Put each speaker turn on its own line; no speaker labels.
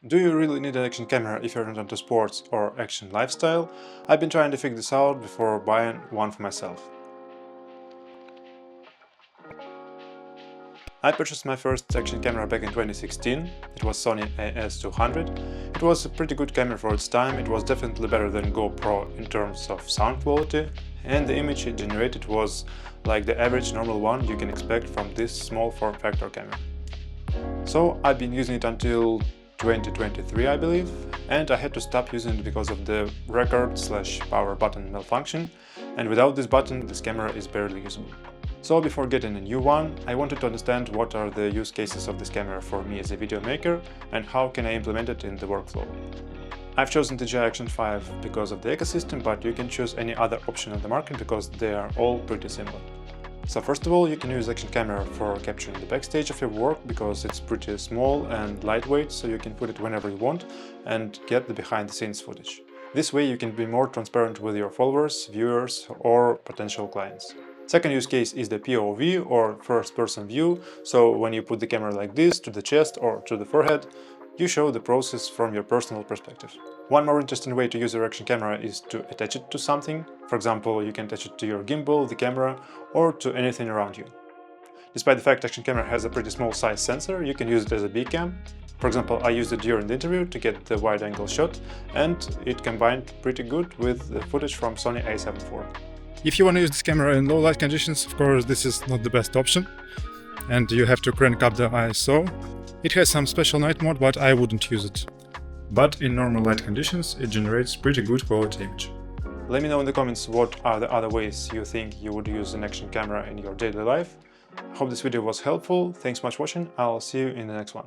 Do you really need an action camera if you're not into sports or action lifestyle? I've been trying to figure this out before buying one for myself. I purchased my first action camera back in 2016. It was Sony AS200. It was a pretty good camera for its time. It was definitely better than GoPro in terms of sound quality, and the image it generated was like the average normal one you can expect from this small form factor camera. So I've been using it until 2023, I believe, and I had to stop using it because of the record/power button malfunction, and without this button this camera is barely usable. So before getting a new one, I wanted to understand what are the use cases of this camera for me as a video maker and how can I implement it in the workflow. I've chosen DJI Action 5 because of the ecosystem, but you can choose any other option on the market because they are all pretty similar. So first of all, you can use action camera for capturing the backstage of your work because it's pretty small and lightweight, so you can put it whenever you want and get the behind-the-scenes footage. This way you can be more transparent with your followers, viewers or potential clients. Second use case is the POV or first-person view, so when you put the camera like this to the chest or to the forehead, you show the process from your personal perspective. One more interesting way to use your action camera is to attach it to something. For example, you can attach it to your gimbal, the camera, or to anything around you. Despite the fact action camera has a pretty small size sensor, you can use it as a B cam. For example, I used it during the interview to get the wide-angle shot, and it combined pretty good with the footage from Sony a7 IV.
If you want to use this camera in low light conditions, of course this is not the best option and you have to crank up the ISO. It has some special night mode, but I wouldn't use it. But in normal light conditions it generates pretty good quality image.
Let me know in the comments what are the other ways you think you would use an action camera in your daily life. Hope this video was helpful, thanks so much for watching, I'll see you in the next one.